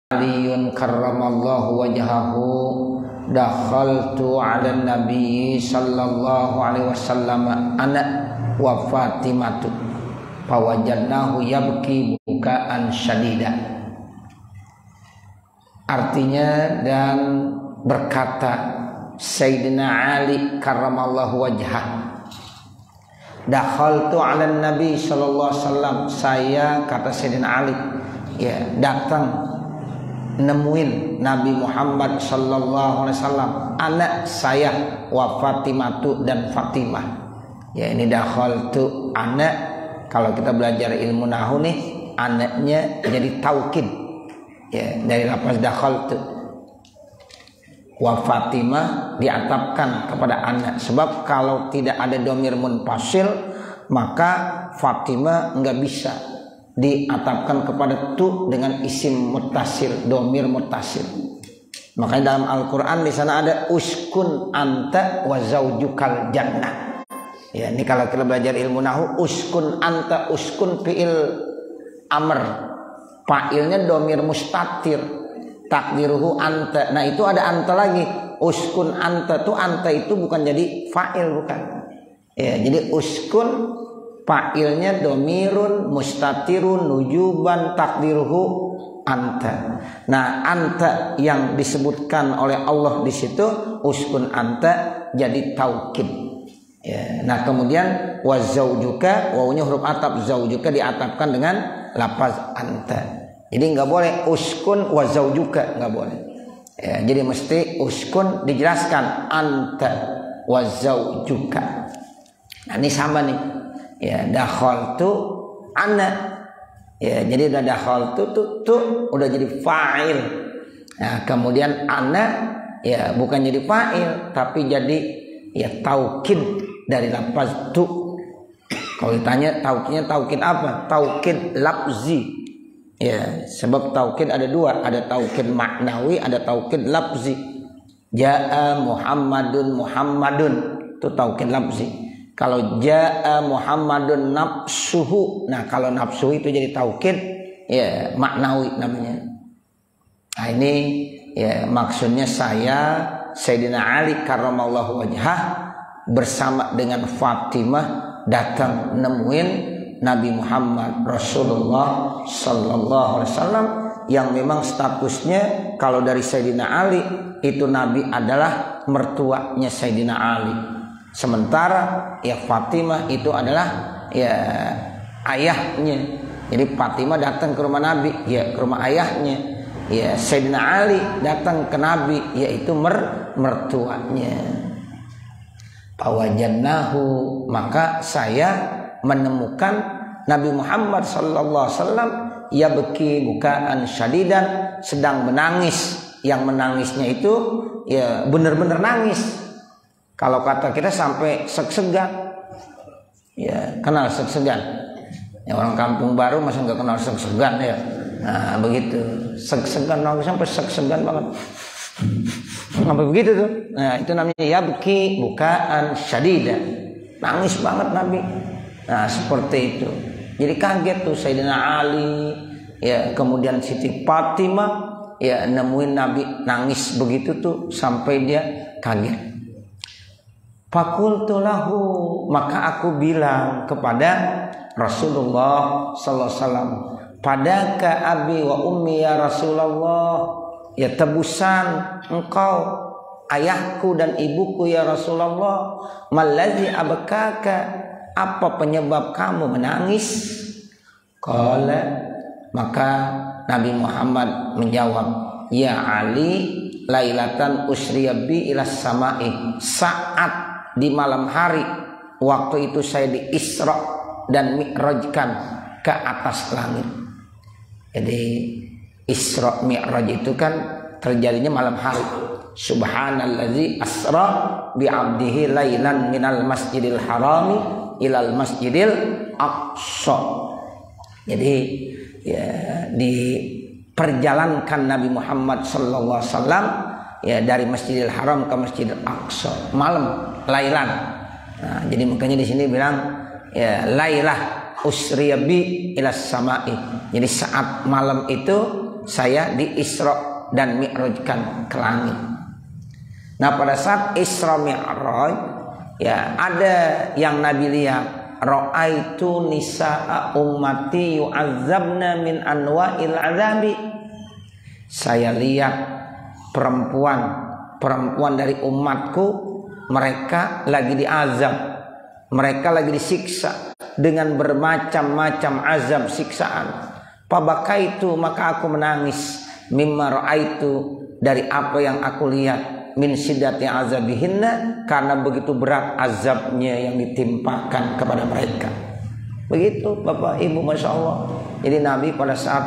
Aliyun karramallahu wajhahu dakhaltu ala nabi sallallahu alaihi wasallam ana wa Fatimatu fawajadnahu yabki bukaan syadida. Artinya, dan berkata Sayyidina Ali karramallahu wajhah, dakhaltu ala nabi sallallahu alaihi wasallam, saya, kata Sayyidina Ali, ya, datang nemuin Nabi Muhammad sallallahu alaihi wasallam, anak saya wa Fatimatu, dan Fatimah. Ya, ini dakhaltu anak, kalau kita belajar ilmu nahwu nih, anaknya jadi taukid. Ya, dari lafaz dakhaltu. Wa Fatimah diatapkan kepada anak, sebab kalau tidak ada dhamir munfasil maka Fatimah enggak bisa diatapkan kepada tu dengan isim muttasil, dhamir muttasil. Makanya dalam Al-Qur'an di sana ada uskun anta wa zaujukal jannah. Ya, ini kalau kita belajar ilmu nahwu, uskun anta, uskun fi'il amr, fa'ilnya dhamir mustatir, takdiruhu anta. Nah, itu ada anta lagi. Uskun anta tuh, anta itu bukan jadi fa'il, bukan. Ya, jadi uskun fa'ilnya dhamirun mustatirun nujuban takdiruhu anta. Nah, anta yang disebutkan oleh Allah di situ, uskun anta, jadi taukid. Ya, nah kemudian wa zaujuka, wawunya huruf atap, zaujuka diatapkan dengan lafaz anta. Jadi nggak boleh uskun wa zaujuka, nggak boleh. Ya, jadi mesti uskun dijelaskan anta wa zaujuka. Nah, ini sama nih. Ya, dakhaltu ana. Ya, jadi udah dakhaltu tuh udah jadi fa'il. Nah, kemudian ana, ya, bukan jadi fa'il tapi jadi, ya, taukid dari lafaz tu. Kalau ditanya taukidnya taukid apa? Taukid lafzi. Ya, sebab taukid ada dua, ada taukid maknawi, ada taukid lafzi. Jaa Muhammadun Muhammadun, itu taukid lafzi. Kalau jaa Muhammadun nafsuhu, nah kalau nafsuhu itu jadi taukid, ya, maknawi namanya. Nah, ini, ya, maksudnya saya Sayyidina Ali karramallahu wajhah bersama dengan Fatimah datang nemuin Nabi Muhammad Rasulullah sallallahu alaihi wasallam, yang memang statusnya kalau dari Sayyidina Ali itu Nabi adalah mertuanya Sayyidina Ali. Sementara, ya, Fatimah itu adalah, ya, ayahnya. Jadi Fatimah datang ke rumah Nabi, ya, ke rumah ayahnya. Ya, Sayyidina Ali datang ke Nabi, yaitu mertuanya. Fawajadnahu, maka saya menemukan Nabi Muhammad sallallahu alaihi wasallam yabki bukaan syadidan, sedang menangis. Yang menangisnya itu, ya, benar-benar nangis. Kalau kata kita sampai seg-segan. Ya, kenal seg-segan? Ya, orang kampung baru masa nggak kenal seg-segan, ya. Nah, begitu. Seg-segan, sampai seg-segan banget. Sampai begitu tuh. Nah, itu namanya yabki bukaan syadida. Nangis banget Nabi. Nah, seperti itu. Jadi kaget tuh Sayyidina Ali, ya, kemudian Siti Fatimah, ya, nemuin Nabi nangis begitu tuh sampai dia kaget. Fakultu lahu, maka aku bilang kepada Rasulullah sallallahu alaihi wasallam, padaka abi wa ummi ya Rasulullah, ya, tebusan engkau ayahku dan ibuku ya Rasulullah. Mallazi abkaka, apa penyebab kamu menangis? Qala, maka Nabi Muhammad menjawab, ya Ali, lailatan usriya bi ila sama'i, saat di malam hari, waktu itu saya di Isra dan Mi'rajkan ke atas langit. Jadi Isra Mi'raj itu kan terjadinya malam hari. Subhanallazi asra bi'abdihi lailan minal masjidil harami ilal masjidil aqsa. Jadi, ya, diperjalankan Nabi Muhammad sallallahu alaihi wasallam, ya, dari Masjidil Haram ke Masjidil Aqsa malam, lailan. Nah, jadi makanya di sini bilang, ya, lailah usriya bi ila sama'i. Jadi saat malam itu saya di Isra dan Mi'rajkan ke langit. Nah pada saat Isra Mi'raj ya ada yang Nabi lihat, ra'aitu nisa'a ummati yu'azzabna min anwa'il azabi. Saya lihat perempuan dari umatku, mereka lagi diazab, mereka lagi disiksa dengan bermacam-macam azab siksaan. Fabakaitu, maka aku menangis, mimma ra'aitu, dari apa yang aku lihat, min siddati azabihinna, karena begitu berat azabnya yang ditimpakan kepada mereka. Begitu Bapak Ibu, Masya Allah. Jadi Nabi pada saat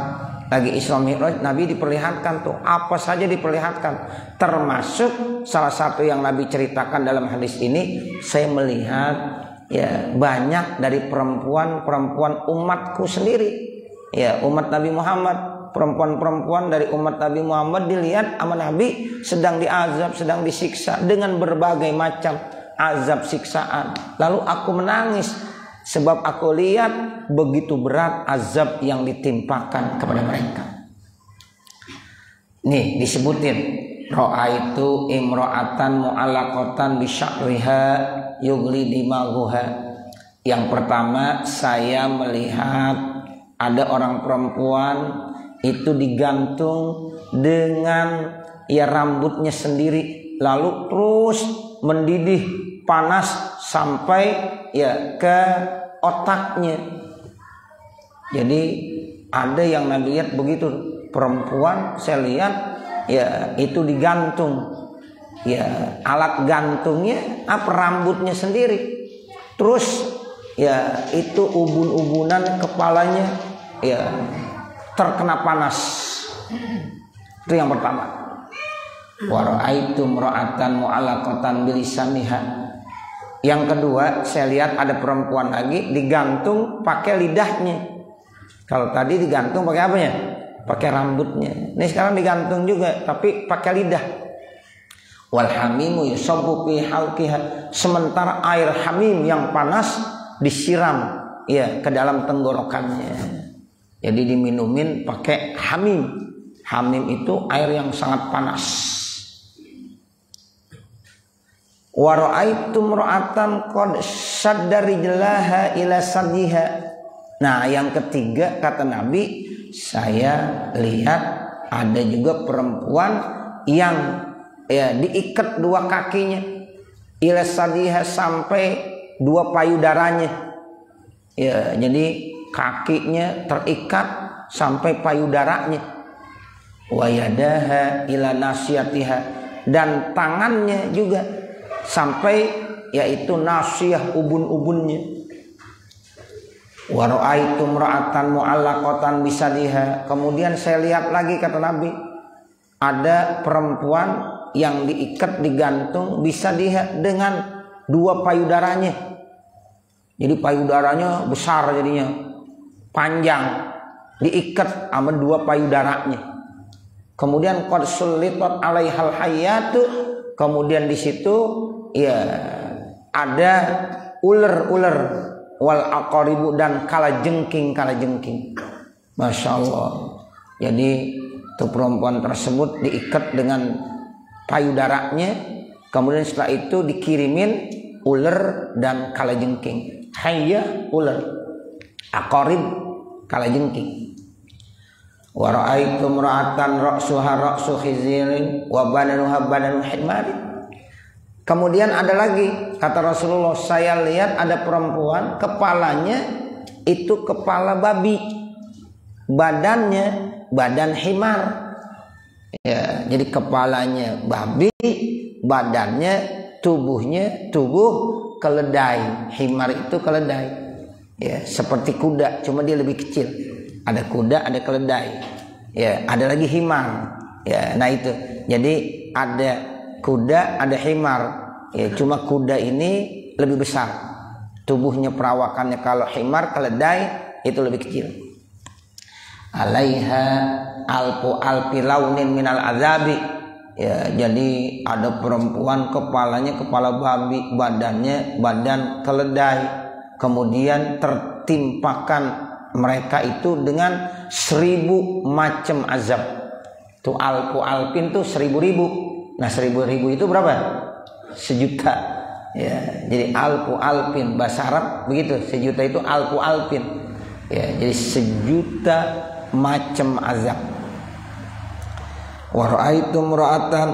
lagi Isra Mi'raj, Nabi diperlihatkan tuh apa saja diperlihatkan, termasuk salah satu yang Nabi ceritakan dalam hadis ini, saya melihat ya banyak dari perempuan umatku sendiri, ya umat Nabi Muhammad, perempuan-perempuan dari umat Nabi Muhammad dilihat sama Nabi sedang diazab, sedang disiksa dengan berbagai macam azab siksaan. Lalu aku menangis sebab aku lihat begitu berat azab yang ditimpakan kepada mereka. Nih disebutin, ra'aitu imra'atan mu'allaqatan bi sya'riha yugli dimaghuha. Yang pertama, saya melihat ada orang perempuan itu digantung dengan ya rambutnya sendiri, lalu terus mendidih panas sampai ya ke otaknya. Jadi ada yang Nabi lihat begitu, perempuan saya lihat ya itu digantung, ya alat gantungnya apa rambutnya sendiri, terus ya itu ubun-ubunan kepalanya ya terkena panas. Itu yang pertama. Wa ra'aitu imra'atan mu'allaqatan bilisaniha. Yang kedua, saya lihat ada perempuan lagi digantung pakai lidahnya. Kalau tadi digantung pakai apanya? Pakai rambutnya. Ini sekarang digantung juga tapi pakai lidah. Wal hamimu yusabbu fi halqiha. Sementara air hamim yang panas disiram ya ke dalam tenggorokannya. Jadi diminumin pakai hamim. Hamim itu air yang sangat panas. Wa ra'aitu imra'atan qad shadda rijlaha ila sadiha. Nah, yang ketiga kata Nabi, saya lihat ada juga perempuan yang ya diikat dua kakinya ila sadiha sampai dua payudaranya. Ya, jadi kakinya terikat sampai payudaranya. Wa yadaha ila nasiyatiha, dan tangannya juga sampai yaitu nasiyah ubun-ubunnya. Wa ra'aitu imra'atan mu'allaqatan bisadiha. Kemudian saya lihat lagi kata Nabi, ada perempuan yang diikat digantung bisadiha dengan dua payudaranya. Jadi payudaranya besar jadinya, panjang, diikat sama dua payudaranya. Kemudian qad sullitat 'alaihal hayyatu, kemudian di situ ya ada ular-ular wal aqaribu, dan kalajengking. Masya Allah. Jadi itu perempuan tersebut diikat dengan payudaranya, kemudian setelah itu dikirimin ular dan kalajengking. Hayya ular, aqarib kalajengking. Wa ra'aitu imra'atan ra'suha ra'su khizirin wa badanuha badanu himarin. Kemudian ada lagi kata Rasulullah, saya lihat ada perempuan kepalanya itu kepala babi, badannya badan himar. Ya, jadi kepalanya babi, badannya tubuhnya tubuh keledai. Himar itu keledai. Ya, seperti kuda, cuma dia lebih kecil. Ada kuda, ada keledai. Ya, ada lagi himar. Ya, nah itu. Jadi ada kuda, ada himar. Ya, cuma kuda ini lebih besar. Tubuhnya perawakannya, kalau himar keledai itu lebih kecil. Alaiha alfu alfi launin minal azabi. Ya, jadi ada perempuan kepalanya kepala babi, badannya badan keledai, kemudian tertimpakan mereka itu dengan 1000 macam azab. Tuh alfu alfin tuh 1000. Nah 1000 itu berapa? 1 juta. Ya, jadi alfu alfin bahasa Arab begitu. 1 juta itu alfu alfin. Ya, jadi 1 juta macam azab. Wa ra'aitum ra'atan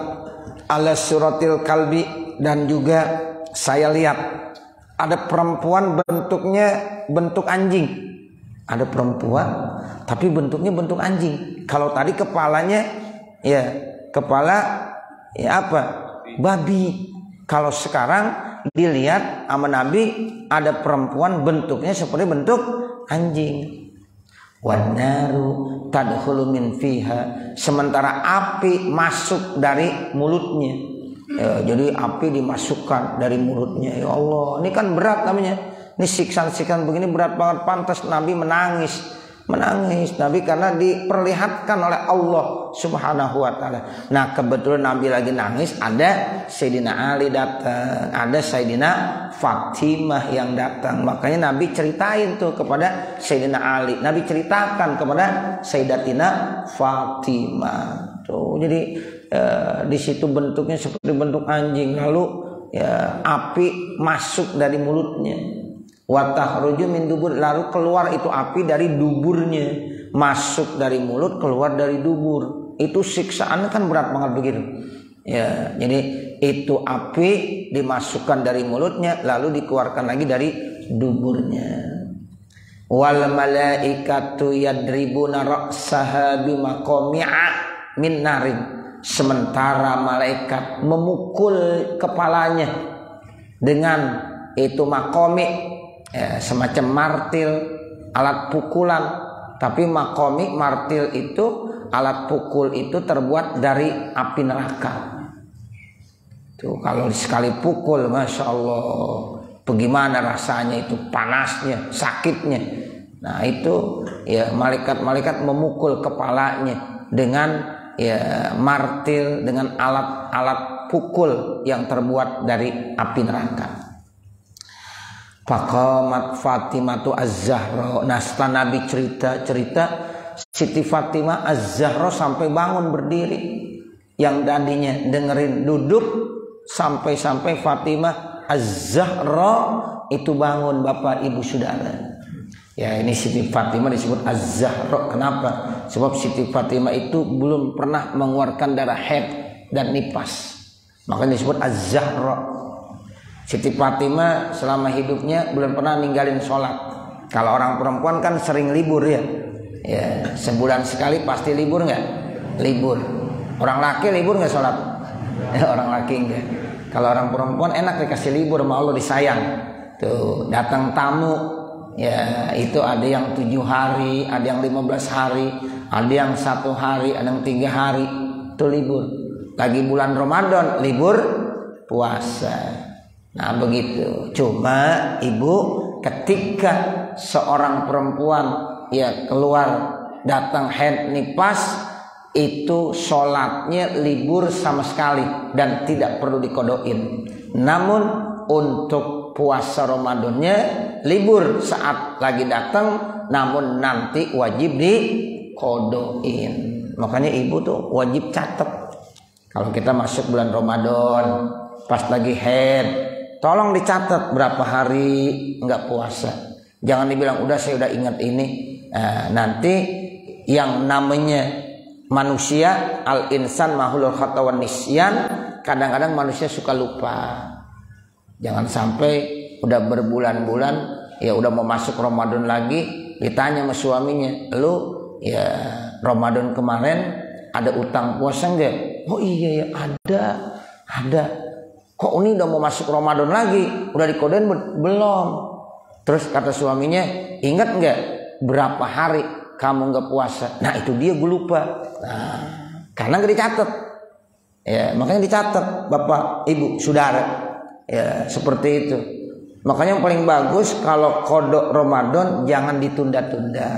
ala suratil kalbi, dan juga saya lihat ada perempuan bentuknya bentuk anjing. Ada perempuan tapi bentuknya bentuk anjing. Kalau tadi kepalanya ya kepala ya apa? Babi. Kalau sekarang dilihat sama Nabi ada perempuan bentuknya seperti bentuk anjing. Wan naru tadkhulu min fiha, sementara api masuk dari mulutnya. Ya, jadi api dimasukkan dari mulutnya. Ya Allah, ini kan berat namanya. Ini siksaan-siksaan begini berat banget. Pantas Nabi menangis Nabi karena diperlihatkan oleh Allah Subhanahu wa taala. Nah, kebetulan Nabi lagi nangis, ada Sayyidina Ali datang, ada Sayyidina Fatimah yang datang. Makanya Nabi ceritain tuh kepada Sayyidina Ali. Nabi ceritakan kepada Sayyidatina Fatimah. Tuh, jadi di situ bentuknya seperti bentuk anjing, lalu ya api masuk dari mulutnya. Watahruju min dubur, lalu keluar itu api dari duburnya, masuk dari mulut, keluar dari dubur. Itu siksaan kan berat banget begitu. Ya, jadi itu api dimasukkan dari mulutnya lalu dikeluarkan lagi dari duburnya. Wal malaikatu yadribuna ra'saha bimaqami'a min narin, sementara malaikat memukul kepalanya dengan itu maqami, ya, semacam martil, alat pukulan. Tapi makomi, martil itu, alat pukul itu terbuat dari api neraka. Tuh, kalau sekali pukul, masya Allah, bagaimana rasanya itu, panasnya, sakitnya. Nah itu ya malaikat-malaikat memukul kepalanya dengan ya martil, dengan alat-alat pukul yang terbuat dari api neraka. Faqamat Fatimah Az-Zahra. Nah setelah Nabi cerita Siti Fatimah Az-Zahra sampai bangun berdiri. Yang tadinya dengerin duduk, sampai Fatimah Az-Zahra itu bangun, Bapak Ibu Saudara. Ya, ini Siti Fatimah disebut Az-Zahra. Kenapa? Sebab Siti Fatimah itu belum pernah mengeluarkan darah haid dan nifas, makanya disebut Az-Zahra. Siti Fatimah selama hidupnya belum pernah ninggalin sholat. Kalau orang perempuan kan sering libur ya. Ya, sebulan sekali pasti libur nggak? Libur. Orang laki libur nggak sholat? Ya, orang laki enggak. Kalau orang perempuan enak dikasih libur sama Allah, disayang. Tuh datang tamu, ya itu ada yang 7 hari, ada yang 15 hari, ada yang 1 hari, ada yang 3 hari. Itu libur. Lagi bulan Ramadan libur puasa. Nah begitu. Cuma ibu, ketika seorang perempuan ya keluar datang haid nifas, itu sholatnya libur sama sekali dan tidak perlu dikodoin. Namun untuk puasa Ramadannya libur saat lagi datang, namun nanti wajib dikodoin. Makanya ibu tuh wajib catat. Kalau kita masuk bulan Ramadan pas lagi haid, tolong dicatat berapa hari enggak puasa. Jangan dibilang udah saya udah ingat ini. Nah, nanti yang namanya manusia, al insan mahulul khata wan nisyan, kadang-kadang manusia suka lupa. Jangan sampai udah berbulan-bulan ya udah mau masuk Ramadan lagi, ditanya sama suaminya, "Lu ya Ramadan kemarin ada utang puasa enggak?" "Oh iya ya, ada." "Kok ini udah mau masuk Ramadan lagi, udah dikodein belum?" Terus kata suaminya, "Ingat nggak berapa hari kamu nggak puasa?" Nah itu dia, gue lupa. Nah, karena nggak dicatat. Ya makanya dicatat, Bapak Ibu Saudara. Ya seperti itu. Makanya yang paling bagus kalau kodok Ramadan jangan ditunda-tunda.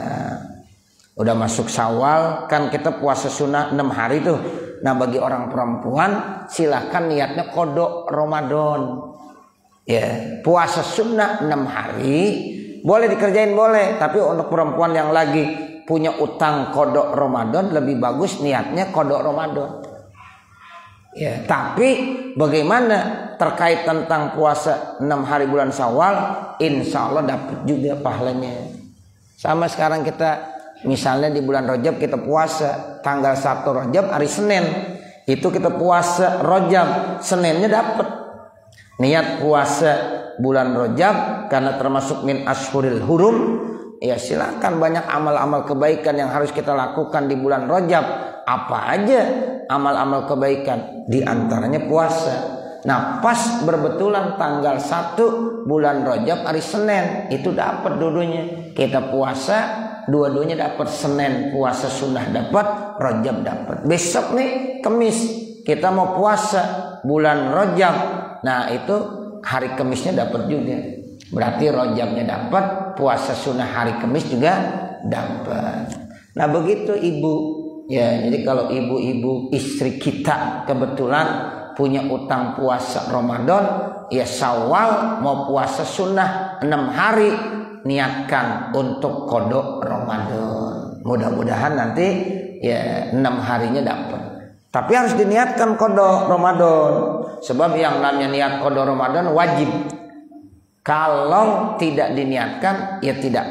Udah masuk Syawal kan kita puasa sunnah 6 hari tuh. Nah bagi orang perempuan silakan niatnya kodok Ramadan. Ya puasa sunnah 6 hari, boleh dikerjain boleh, tapi untuk perempuan yang lagi punya utang kodok Ramadan lebih bagus niatnya kodok Ramadan. Ya, tapi bagaimana terkait tentang puasa 6 hari bulan Syawal, insya Allah dapat juga pahalanya. Sama sekarang kita misalnya di bulan Rajab kita puasa tanggal 1 Rajab hari Senin, itu kita puasa Rajab, Seninnya dapat. Niat puasa bulan Rajab karena termasuk min ashuril hurum, ya silakan, banyak amal-amal kebaikan yang harus kita lakukan di bulan Rajab. Apa aja amal-amal kebaikan, di antaranya puasa. Nah, pas berbetulan tanggal 1 bulan Rajab hari Senin, itu dapat dua-duanya. Kita puasa, dua-duanya dapat. Senin puasa sunnah dapat, Rajab dapat. Besok nih Kamis kita mau puasa bulan Rajab. Nah, itu hari Kamisnya dapat juga. Berarti Rajabnya dapat, puasa sunnah hari Kamis juga dapat. Nah, begitu ibu. Ya, jadi kalau ibu-ibu istri kita kebetulan punya utang puasa Ramadan, ya Syawal mau puasa sunnah 6 hari, niatkan untuk kodok Ramadan. Mudah-mudahan nanti ya 6 harinya dapat. Tapi harus diniatkan kodok Ramadan, sebab yang namanya niat kodok Ramadan wajib. Kalau tidak diniatkan ya tidak,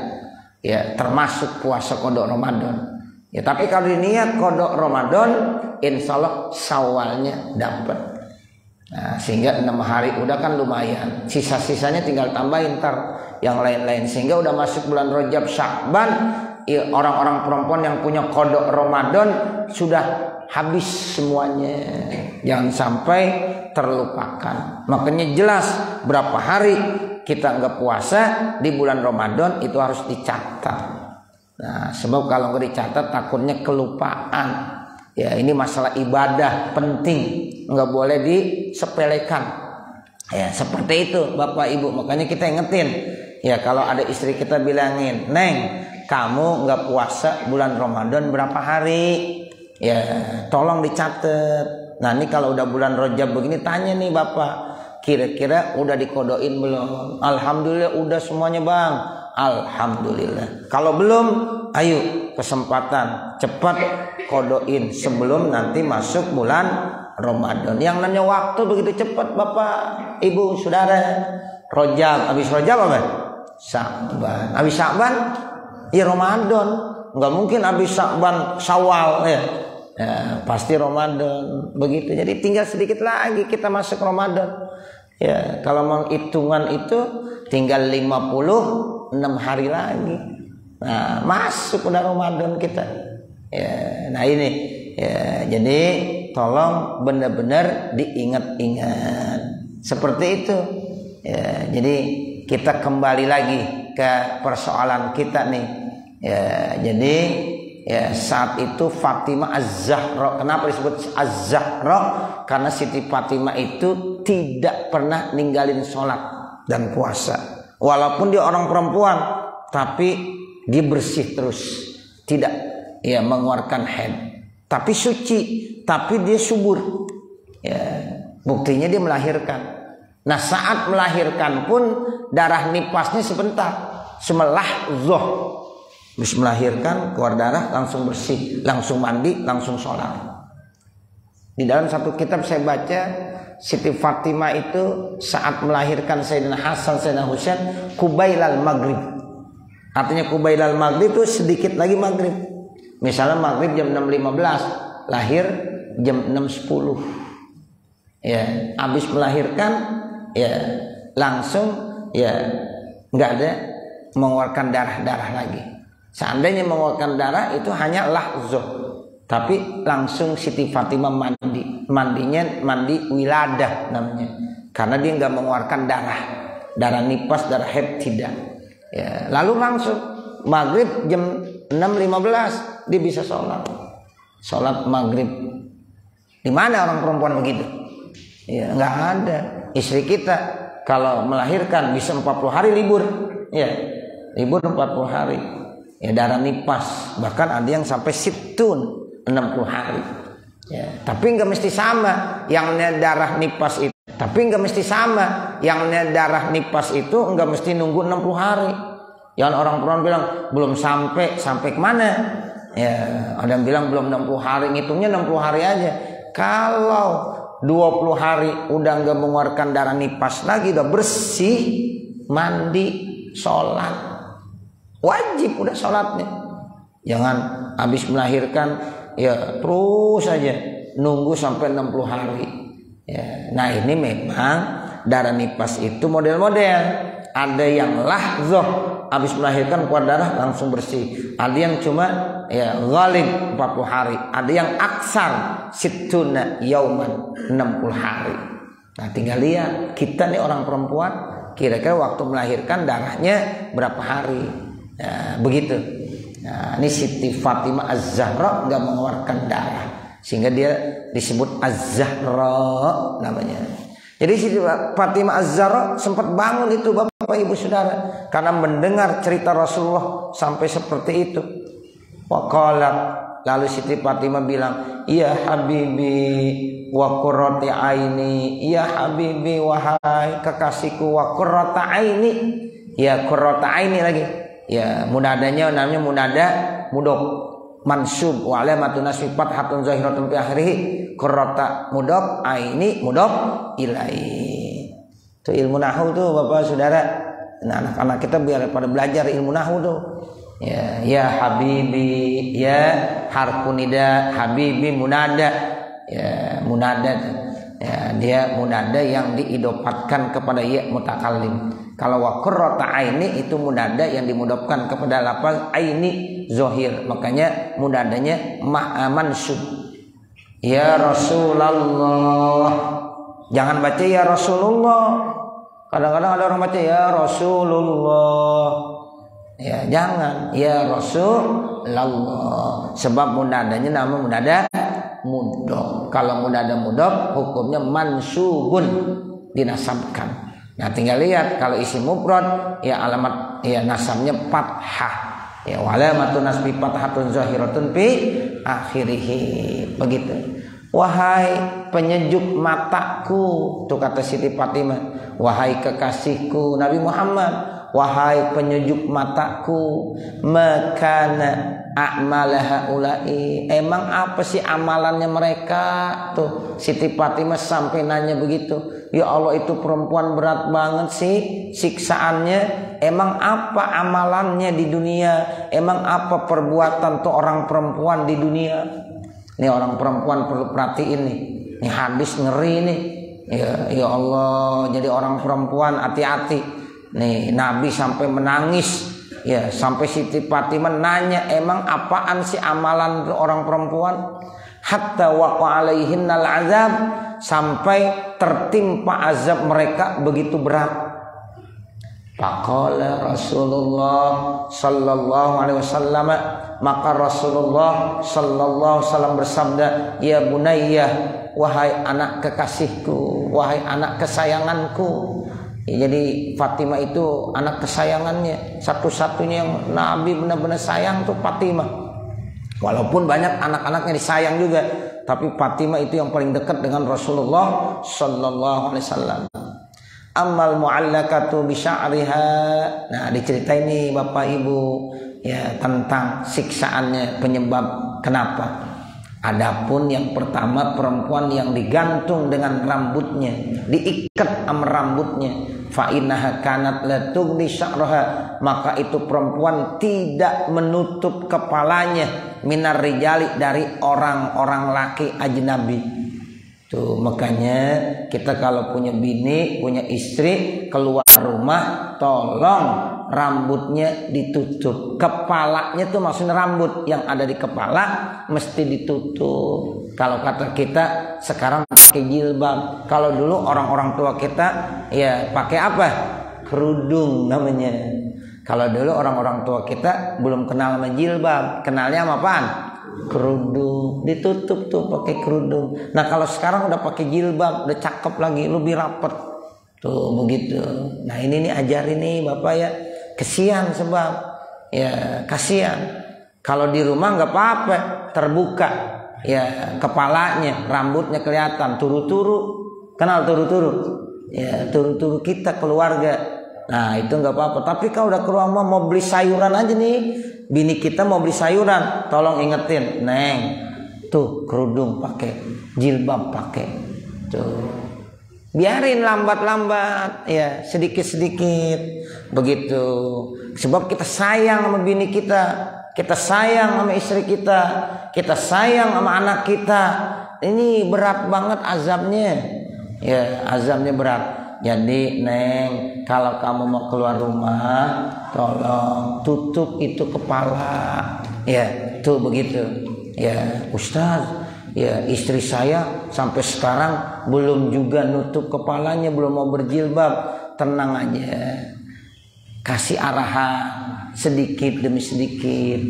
ya termasuk puasa kodok Ramadan. Ya, tapi kalau diniat kodok Ramadan, insya Allah Syawalnya dapat. Nah, sehingga 6 hari udah kan lumayan. Sisa-sisanya tinggal tambahin ntar yang lain-lain. Sehingga udah masuk bulan Rajab, Sya'ban, ya, orang-orang perempuan yang punya kodok Ramadan sudah habis semuanya. Jangan sampai terlupakan. Makanya jelas berapa hari kita nggak puasa di bulan Ramadan itu harus dicatat. Nah, sebab kalau nggak dicatat takutnya kelupaan. Ya, ini masalah ibadah penting, nggak boleh disepelekan. Ya, seperti itu Bapak Ibu. Makanya kita ingetin. Ya, kalau ada istri kita bilangin, Neng, kamu nggak puasa bulan Ramadan berapa hari? Ya, tolong dicatat. Nah, ini kalau udah bulan Rajab begini, tanya nih Bapak, kira-kira udah dikodoin belum? Alhamdulillah udah semuanya Bang. Alhamdulillah. Kalau belum, ayo kesempatan cepat kodoin sebelum nanti masuk bulan Ramadan. Yang namanya waktu begitu cepat Bapak, Ibu, Saudara. Rajab, habis Rajab apa? Sya'ban. Habis Sya'ban ya Ramadan. Enggak mungkin habis Sya'ban Syawal ya. Ya, pasti Ramadan. Begitu. Jadi tinggal sedikit lagi kita masuk Ramadan. Ya, kalau menghitungan itu tinggal 56 hari lagi. Nah, masuk udah Ramadan kita. Ya, nah ini ya, jadi tolong benar-benar diingat-ingat seperti itu. Ya, jadi kita kembali lagi ke persoalan kita nih. Ya, jadi ya saat itu Fatimah Az-Zahra, kenapa disebut Az-Zahra? Karena Siti Fatimah itu tidak pernah ninggalin sholat dan puasa. Walaupun dia orang perempuan, tapi dia bersih terus, tidak ya mengeluarkan haid, tapi suci, tapi dia subur. Ya, buktinya dia melahirkan. Nah, saat melahirkan pun darah nipasnya sebentar, semelahzah. Habis melahirkan keluar darah langsung bersih, langsung mandi, langsung sholat. Di dalam satu kitab saya baca, Siti Fatimah itu saat melahirkan Sayyidina Hasan, Sayyidina Husain, kubailal maghrib. Artinya kubailal maghrib itu sedikit lagi maghrib. Misalnya maghrib jam 6.15, lahir jam 6.10. Ya, habis melahirkan ya langsung ya nggak ada mengeluarkan darah-darah lagi. Seandainya mengeluarkan darah itu hanya lahzah, tapi langsung Siti Fatimah mandinya mandi wiladah namanya, karena dia nggak mengeluarkan darah nifas, darah haid tidak. Ya, lalu langsung maghrib jam 6.15 dia bisa sholat maghrib. Di mana orang perempuan begitu? Ya, nggak ada. Istri kita kalau melahirkan bisa 40 hari libur, ya libur 40 hari. Ya, darah nifas, bahkan ada yang sampai situn 60 hari. Ya, tapi nggak mesti sama yang darah nifas itu. Tapi nggak mesti sama yang darah nifas itu nggak mesti nunggu 60 hari. Jangan orang perempuan bilang belum sampai kemana? Ya, ada yang bilang belum 60 hari, ngitungnya 60 hari aja. Kalau 20 hari udah nggak mengeluarkan darah nifas lagi, udah bersih, mandi, sholat, wajib udah sholatnya. Jangan habis melahirkan ya terus aja nunggu sampai 60 hari. Ya, nah ini memang darah nifas itu model-model. Ada yang lahzah habis melahirkan keluar darah langsung bersih. Ada yang cuma ya ghalib 40 hari. Ada yang aksar sittuna yauman 60 hari. Nah tinggal lihat kita nih orang perempuan kira-kira waktu melahirkan darahnya berapa hari. Nah, begitu. Nah, ini Siti Fatimah Az-Zahra nggak mengeluarkan darah sehingga dia disebut Az-Zahra namanya. Jadi Siti Fatimah Az-Zahra sempat bangun itu Bapak Ibu Saudara karena mendengar cerita Rasulullah sampai seperti itu. Waqalat, lalu Siti Fatimah bilang, "Ya habibi wa qurrati aini, ya habibi wahai kekasihku wa qurrata aini." Ya qurrata aini lagi. Ya munadanya namanya munada mudhof mansub wa alamatun nasbi fathatun zahiratun fi akhirih, qurrata mudhof aini mudhof ilaihi. Itu ilmu nahwu tuh Bapak Saudara. Nah, anak-anak kita biar pada belajar ilmu nahwu tuh. Ya habibi, ya harfun nida, habibi munada. Ya munada. Ya, dia munada yang diidopatkan kepada ya mutakallim. Kalau wa qurrata aini itu munada yang dimudofkan kepada lafaz aini zahir. Makanya munadanya mansub. Ya Rasulullah. Jangan baca ya Rasulullah. Kadang-kadang ada orang baca ya Rasulullah. Ya jangan ya Rasulullah. Sebab munadanya nama munada mudhof. Kalau munada mudhof hukumnya mansubun, dinasabkan. Nah tinggal lihat kalau isi mufrad ya alamat ya nasabnya fathah. Ya walamatun nasbi fathatun zahiratun fi akhirih. Begitu. Wahai penyejuk mataku, tuh kata Siti Fatimah. Wahai kekasihku Nabi Muhammad, wahai penyejuk mataku, makana a'malaha ulai. Emang apa sih amalannya mereka? Tuh Siti Fatimah sampai nanya begitu. Ya Allah itu perempuan berat banget sih siksaannya. Emang apa amalannya di dunia? Emang apa perbuatan tuh orang perempuan di dunia? Nih orang perempuan perlu perhatiin nih. Ini hadis ngeri nih. Ya Allah, jadi orang perempuan hati-hati. Nih Nabi sampai menangis. Ya sampai Siti Fatimah nanya emang apaan sih amalan orang perempuan? Hatta waqa alaihinnal azab, sampai tertimpa azab mereka begitu berat. Faqala Rasulullah sallallahu alaihi wasallam, maka Rasulullah sallallahu alaihi wasallam bersabda, ya bunayya, wahai anak kekasihku, wahai anak kesayanganku. Ya, jadi Fatimah itu anak kesayangannya, satu-satunya yang Nabi benar-benar sayang tuh Fatimah. Walaupun banyak anak-anaknya disayang juga, tapi Fatimah itu yang paling dekat dengan Rasulullah sallallahu alaihi wasallam. Amal mu'allakatu bi sya'riha. Nah, diceritain nih Bapak Ibu ya tentang siksaannya, penyebab kenapa. Adapun yang pertama perempuan yang digantung dengan rambutnya, diikat sama rambutnya, fa innaha kanat la tughni sya'raha, maka itu perempuan tidak menutup kepalanya minar rijali, dari orang-orang laki ajnabi. Tuh makanya kita kalau punya bini, punya istri, keluar rumah tolong rambutnya ditutup. Kepalanya tuh maksudnya rambut yang ada di kepala mesti ditutup. Kalau kata kita sekarang pakai jilbab. Kalau dulu orang-orang tua kita ya pakai apa? Kerudung namanya. Kalau dulu orang-orang tua kita belum kenal sama jilbab, kenalnya sama apaan? Kerudung, ditutup tuh pakai kerudung. Nah kalau sekarang udah pakai jilbab, udah cakep lagi, lebih rapet tuh begitu. Nah ini nih ajarin nih Bapak ya, kesian sebab ya kasihan kalau di rumah nggak apa-apa terbuka ya kepalanya, rambutnya kelihatan turu-turu. Kenal turu-turu? Ya turu-turu kita keluarga Nah itu nggak apa-apa. Tapi kalau udah ke rumah mau beli sayuran aja nih, bini kita mau beli sayuran, tolong ingetin, Neng, tuh kerudung pakai, jilbab pakai, tuh. Biarin lambat-lambat, ya sedikit-sedikit begitu. Sebab kita sayang sama bini kita sayang sama istri kita sayang sama anak kita. Ini berat banget azabnya, ya azabnya berat. Jadi Neng, kalau kamu mau keluar rumah, tolong tutup itu kepala, ya tuh begitu. Ya Ustaz, ya istri saya sampai sekarang belum juga nutup kepalanya, belum mau berjilbab. Tenang aja, kasih arahan sedikit demi sedikit,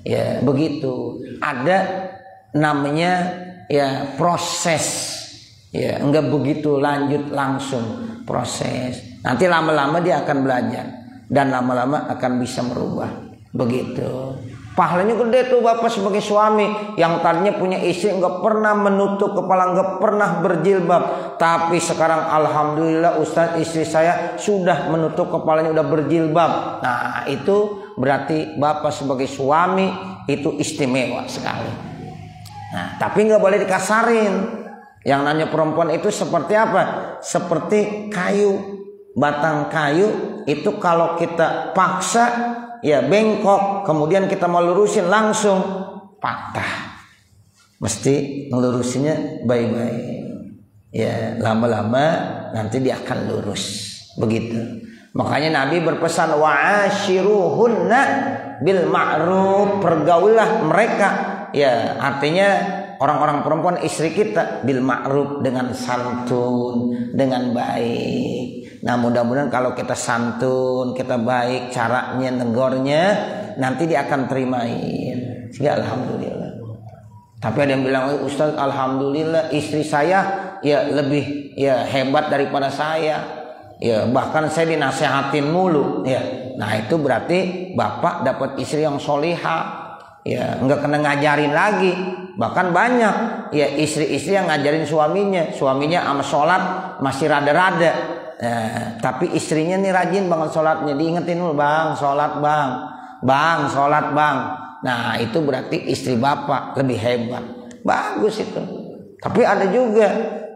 ya begitu. Ada namanya ya proses, ya enggak begitu lanjut langsung, proses. Nanti lama-lama dia akan belajar dan lama-lama akan bisa merubah, begitu. Pahalanya gede tuh Bapak sebagai suami yang tadinya punya istri nggak pernah menutup kepala, nggak pernah berjilbab, tapi sekarang alhamdulillah Ustaz, istri saya sudah menutup kepalanya, udah berjilbab. Nah itu berarti Bapak sebagai suami itu istimewa sekali. Nah tapi nggak boleh dikasarin. Yang nanya perempuan itu seperti apa? Seperti kayu, batang kayu itu kalau kita paksa ya bengkok, kemudian kita mau lurusin langsung patah. Mesti ngelurusinnya baik-baik. Ya lama-lama nanti dia akan lurus. Begitu. Makanya Nabi berpesan wa'ashiruhunna bil ma'ruf, pergaulilah mereka. Ya artinya orang-orang perempuan istri kita bil ma'ruf, dengan santun, dengan baik. Nah mudah-mudahan kalau kita santun, kita baik caranya negornya, nanti dia akan terimain. Sehingga alhamdulillah. Tapi ada yang bilang, Ustaz alhamdulillah istri saya ya lebih ya hebat daripada saya. Ya bahkan saya dinasehatin mulu. Ya, nah itu berarti Bapak dapat istri yang solihah. Ya nggak kena ngajarin lagi. Bahkan banyak ya istri-istri yang ngajarin suaminya sama sholat masih rada-rada. Tapi istrinya nih rajin banget sholatnya, diingetin dulu, bang sholat bang sholat bang. Nah itu berarti istri Bapak lebih hebat, bagus itu. Tapi ada juga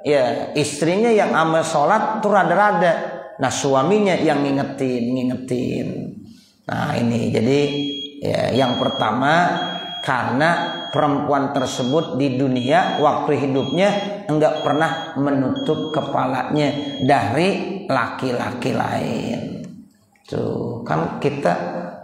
ya istrinya yang amal sholat tuh rada-rada, nah suaminya yang ngingetin. Nah ini jadi ya, yang pertama karena perempuan tersebut di dunia waktu hidupnya enggak pernah menutup kepalanya dari laki-laki lain. Tuh kan kita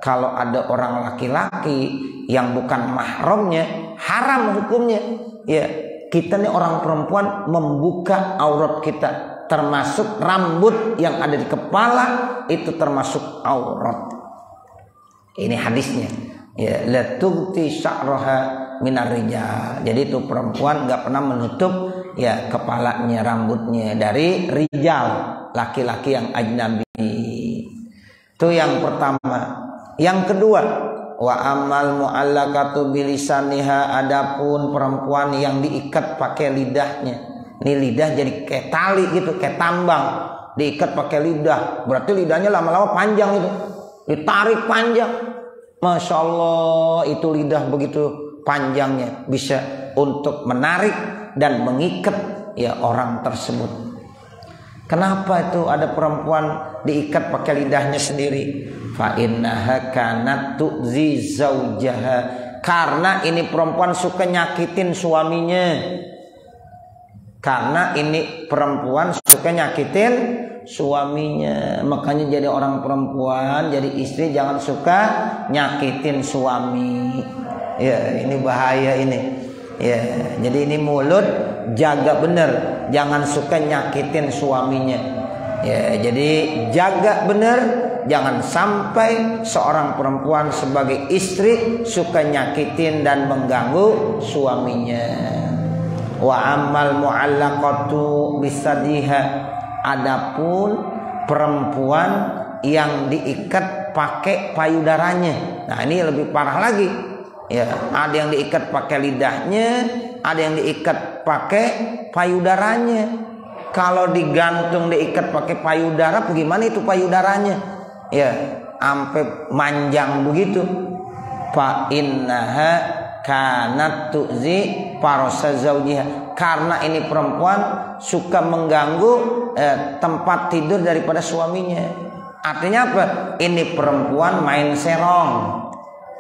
kalau ada orang laki-laki yang bukan mahramnya haram hukumnya. Ya kita nih orang perempuan membuka aurat kita, termasuk rambut yang ada di kepala itu termasuk aurat. Ini hadisnya. Ya la tubti sya'raha minar rijal. Jadi itu perempuan nggak pernah menutup ya kepalanya, rambutnya dari rijal, laki-laki yang ajnabi. Itu yang pertama. Yang kedua, wa amal mu'allaqatu bilisaniha, adapun perempuan yang diikat pakai lidahnya. Ini lidah jadi kayak tali gitu, kayak tambang, diikat pakai lidah. Berarti lidahnya lama-lama panjang itu, ditarik panjang. Masya Allah itu lidah begitu panjangnya bisa untuk menarik dan mengikat ya orang tersebut. Kenapa itu ada perempuan diikat pakai lidahnya sendiri? Fa innaha kanat tu'zi zaujaha, karena ini perempuan suka nyakitin suaminya. Karena ini perempuan suka nyakitin suaminya. Makanya jadi orang perempuan, jadi istri jangan suka nyakitin suami. Ya ini bahaya ini. Ya jadi ini mulut jaga bener, jangan suka nyakitin suaminya. Ya jadi jaga bener, jangan sampai seorang perempuan sebagai istri suka nyakitin dan mengganggu suaminya. Wa amal mu'allaqatu bisadiha, adapun perempuan yang diikat pakai payudaranya. Nah ini lebih parah lagi. Ya, ada yang diikat pakai lidahnya, ada yang diikat pakai payudaranya. kalau digantung diikat pakai payudara, bagaimana itu payudaranya? Ya, sampai manjang begitu. Fa innaha kanat tu'zi farasa zaujiha. Karena ini perempuan suka mengganggu tempat tidur daripada suaminya. Artinya apa? Ini perempuan main serong.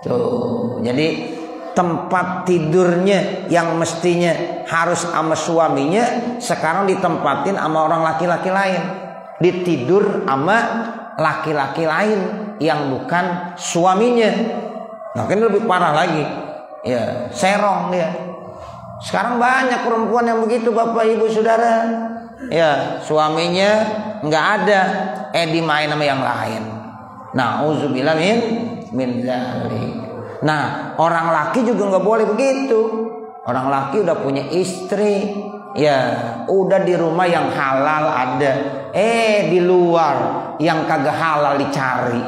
Tuh, jadi tempat tidurnya yang mestinya harus sama suaminya sekarang ditempatin sama orang laki-laki lain, ditidur sama laki-laki lain yang bukan suaminya. Nah, kan lebih parah lagi, ya serong dia. Sekarang banyak perempuan yang begitu, bapak ibu saudara, ya suaminya nggak ada, dimain sama yang lain. Nauzubillah min dzalik. Nah, orang laki juga nggak boleh begitu. Orang laki udah punya istri, ya udah di rumah yang halal ada, di luar yang kagak halal dicari.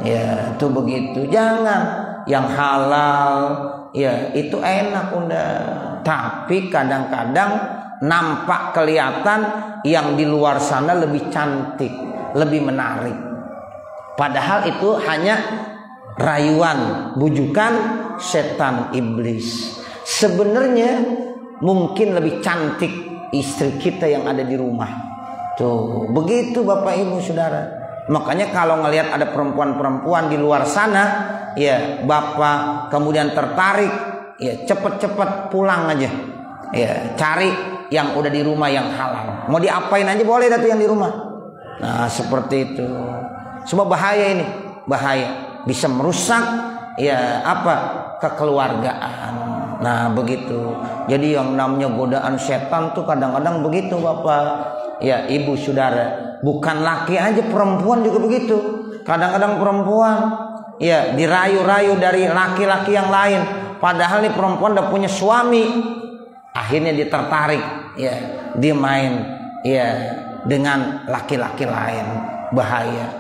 Ya, itu begitu. Jangan yang halal, ya itu enak udah. Tapi kadang-kadang nampak kelihatan yang di luar sana lebih cantik, lebih menarik. Padahal itu hanya rayuan, bujukan setan iblis. Sebenarnya mungkin lebih cantik istri kita yang ada di rumah. Tuh, begitu Bapak Ibu Saudara. Makanya kalau ngelihat ada perempuan-perempuan di luar sana, ya Bapak kemudian tertarik, ya cepet-cepet pulang aja. Ya, cari yang udah di rumah yang halal. Mau diapain aja boleh dah tuh yang di rumah. Nah, seperti itu. Semua bahaya ini, bahaya. Bisa merusak ya kekeluargaan. Nah begitu. Jadi yang namanya godaan setan tuh kadang-kadang begitu Bapak, ya Ibu Saudara. Bukan laki aja, perempuan juga begitu. Kadang-kadang perempuan ya dirayu-rayu dari laki-laki yang lain. Padahal nih perempuan udah punya suami. Akhirnya dia tertarik, ya dia main ya dengan laki-laki lain. Bahaya.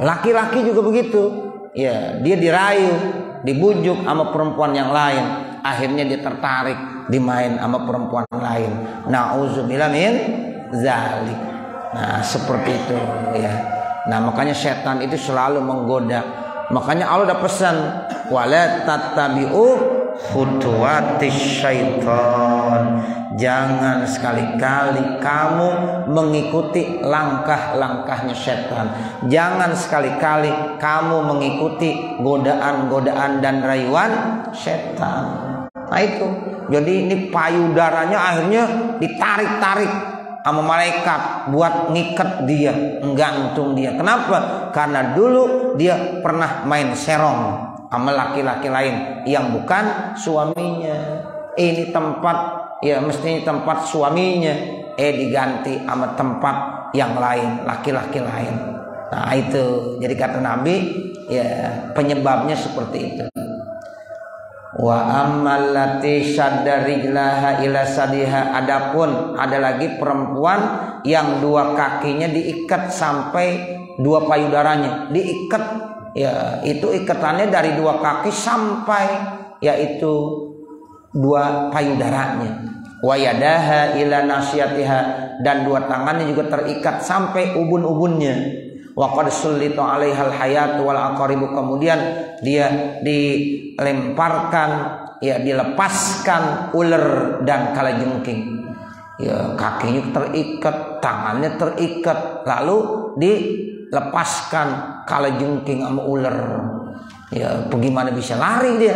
Laki-laki juga begitu. Ya, dia dirayu, dibujuk sama perempuan yang lain, akhirnya dia tertarik, dimain sama perempuan lain. Nauzubillah min dzalik. Nah, seperti itu ya. Nah, makanya setan itu selalu menggoda. Makanya Allah udah pesan, wala tattabi'u khutuwatis syaitan. Jangan sekali-kali kamu mengikuti langkah-langkahnya setan. Jangan sekali-kali kamu mengikuti godaan-godaan dan rayuan setan. Nah itu. Jadi ini payudaranya akhirnya ditarik-tarik sama malaikat buat ngikat dia, nggantung dia. Kenapa? Karena dulu dia pernah main serong sama laki-laki lain yang bukan suaminya. Ini tempat, ya mestinya tempat suaminya, diganti sama tempat yang lain, laki-laki lain. Nah itu, jadi kata Nabi, ya penyebabnya seperti itu. Wa ammallati sadda rijlaha ila sadiha. Adapun ada lagi perempuan yang dua kakinya diikat sampai dua payudaranya, diikat, ya itu ikatannya dari dua kaki sampai yaitu dua payudaranya. Wa yadaha ila nasyatiha, dan dua tangannya juga terikat sampai ubun-ubunnya. Wa qad sullita 'alaihal hayatu wal aqaribu, kemudian dia dilemparkan, ya dilepaskan ular dan kalajengking. Ya kakinya terikat, tangannya terikat, lalu dilepaskan kalajengking sama ular. Ya bagaimana bisa lari dia?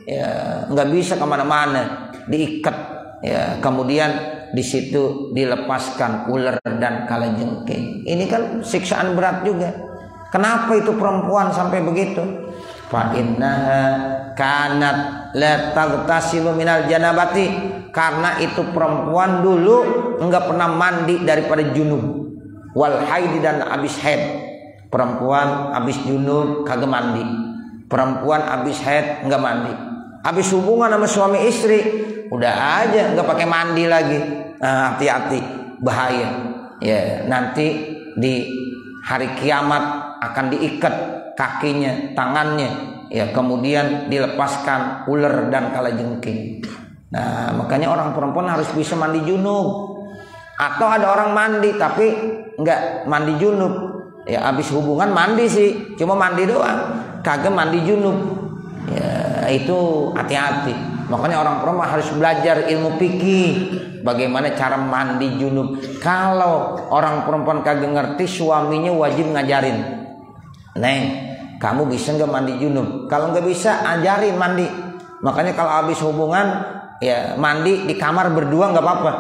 Ya nggak bisa kemana-mana, diikat. Ya kemudian di situ dilepaskan ular dan kalajengking. Ini kan siksaan berat juga. Kenapa itu perempuan sampai begitu? Fa innaha kanat la taghtasilu minal janabati, karena itu perempuan dulu enggak pernah mandi daripada junub, wal haid, dan habis haid. Perempuan habis junub kagak mandi, perempuan habis haid enggak mandi. Habis hubungan sama suami istri udah aja nggak pakai mandi lagi. Nah, hati-hati, bahaya. Ya nanti di hari kiamat akan diikat kakinya, tangannya, ya kemudian dilepaskan ular dan kalajengking. Nah makanya orang perempuan harus bisa mandi junub, Atau ada orang mandi tapi enggak mandi junub. Ya habis hubungan mandi sih, cuma mandi doang, kagak mandi junub. Ya itu hati-hati. Makanya orang perempuan harus belajar ilmu fikih, bagaimana cara mandi junub. Kalau orang perempuan kagak ngerti, suaminya wajib ngajarin. Neng, kamu bisa nggak mandi junub? Kalau nggak bisa, ajarin mandi. Makanya kalau habis hubungan, ya mandi di kamar berdua nggak apa-apa.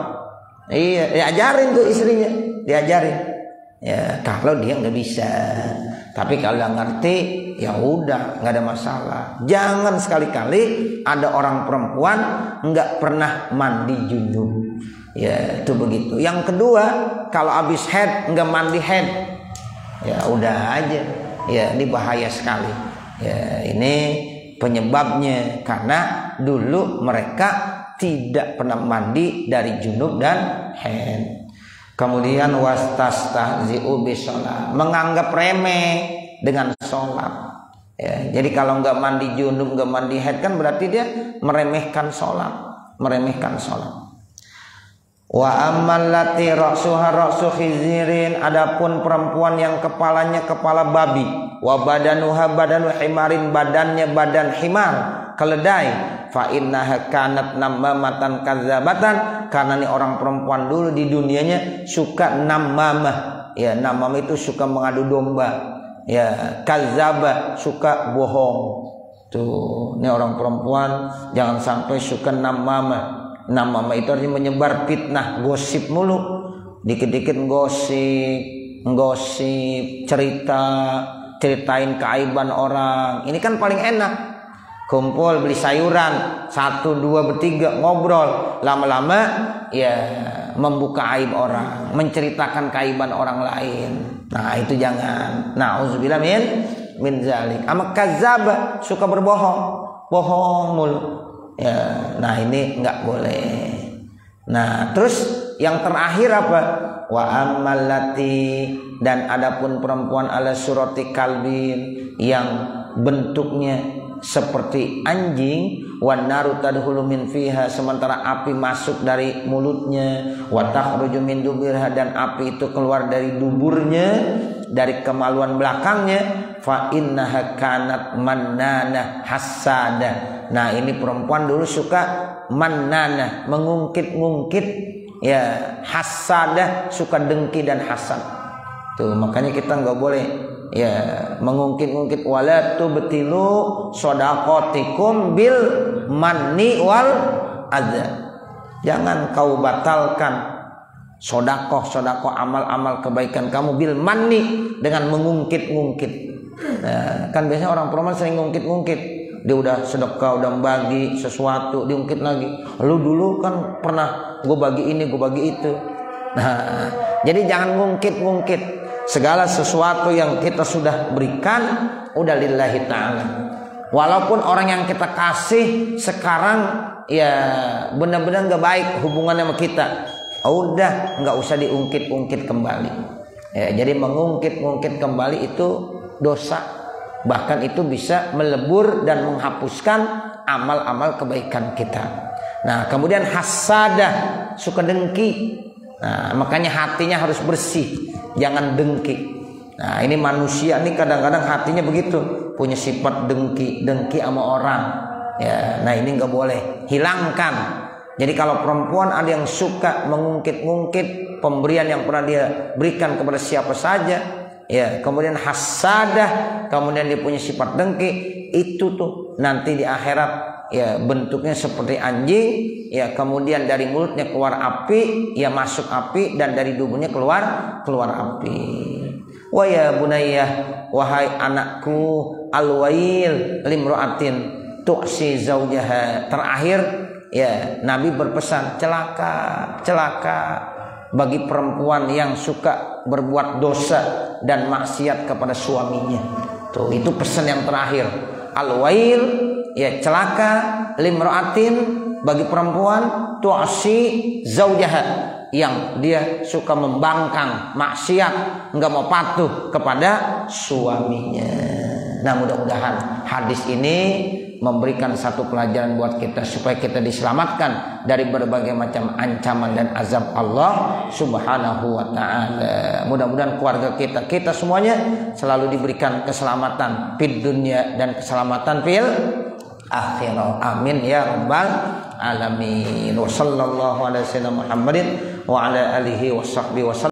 Iya, diajarin tuh istrinya, diajarin. Ya kalau dia nggak bisa, tapi kalau nggak ngerti, ya udah nggak ada masalah. Jangan sekali-kali ada orang perempuan nggak pernah mandi junub. Ya itu begitu. Yang kedua, kalau habis head nggak mandi head, ya udah aja. Ya ini bahaya sekali. Ya ini penyebabnya karena dulu mereka tidak pernah mandi dari junub dan haid. Kemudian wastastahzi'u bisolat, menganggap remeh dengan sholat. Ya, jadi kalau nggak mandi junub, nggak mandi haid kan berarti dia meremehkan sholat, meremehkan sholat. Wa amallati ra'suha ra'su khizirin, adapun perempuan yang kepalanya kepala babi, wa badanuha badanu himarin, badannya badan himar, keledai. Fa innaha kanat namamatan kadzabatan, karena nih orang perempuan dulu di dunianya suka namamah. Ya, namamah itu suka mengadu domba. Ya, kadzaba suka bohong. Tuh, ini orang perempuan jangan sampai suka namamah. Namamah itu artinya menyebar fitnah, gosip mulu. Dikit-dikit gosip, ceritain keaiban orang. Ini kan paling enak. Kumpul beli sayuran 1, 2, bertiga ngobrol, lama-lama ya membuka aib orang, menceritakan keaiban orang lain. Nah itu jangan. Nauzubillah min zalik. Ama kadzaba, suka berbohong, bohong mulu. Ya, nah ini nggak boleh. Nah terus yang terakhir apa? Wa amallati, dan adapun perempuan ala surati kalbin, yang bentuknya seperti anjing, wan naru tadkhulu min fiha, sementara api masuk dari mulutnya, wa takhruju min dubirha, dan api itu keluar dari duburnya, dari kemaluan belakangnya. Fa innaha kanat mannanah hasada. Nah ini perempuan dulu suka mannanah, mengungkit-ungkit, ya hasada, suka dengki dan hasad. Tuh makanya kita nggak boleh ya mengungkit-ungkit. Wala tubtilu shadaqatikum bil manni wal adza, jangan kau batalkan sodakoh amal-amal kebaikan kamu bil manni, dengan mengungkit-ungkit. Nah, kan biasanya orang perempuan sering ngungkit-ngungkit, dia udah sedekah, udah bagi sesuatu, diungkit lagi, lu dulu kan pernah gue bagi ini, gue bagi itu. Nah jadi jangan ngungkit-ngungkit. Segala sesuatu yang kita sudah berikan udah lillahi ta'ala. Walaupun orang yang kita kasih sekarang ya benar-benar gak baik hubungannya sama kita, udah gak usah diungkit-ungkit kembali. Ya, jadi mengungkit-ungkit kembali itu dosa. Bahkan itu bisa melebur dan menghapuskan amal-amal kebaikan kita. Nah kemudian hasadah, suka dengki. Nah makanya hatinya harus bersih, jangan dengki. Nah ini manusia nih kadang-kadang hatinya begitu, punya sifat dengki sama orang. Ya, nah ini nggak boleh, hilangkan. Jadi kalau perempuan ada yang suka mengungkit-ungkit pemberian yang pernah dia berikan kepada siapa saja, ya kemudian hasadah, kemudian dia punya sifat dengki, itu tuh nanti di akhirat ya bentuknya seperti anjing, ya kemudian dari mulutnya keluar api, ya masuk api, dan dari tubuhnya keluar api. Wa ya bunayyah, wahai anakku, alwail limra'atin tu'si zaujaha. Terakhir ya Nabi berpesan, celaka bagi perempuan yang suka berbuat dosa dan maksiat kepada suaminya. Tuh itu pesan yang terakhir. Alwail, ya celaka, limra'atin, bagi perempuan, tu'si zaujaha, yang dia suka membangkang maksiat, enggak mau patuh kepada suaminya. Nah mudah-mudahan hadis ini memberikan satu pelajaran buat kita supaya kita diselamatkan dari berbagai macam ancaman dan azab Allah Subhanahu wa taala. Mudah-mudahan keluarga kita semuanya selalu diberikan keselamatan fid dunya dan keselamatan fil akhirah. Amin ya rabbal alamin. Wa sallallahu ala sayyidina Muhammadin wa ala alihi washabbihi wasallam.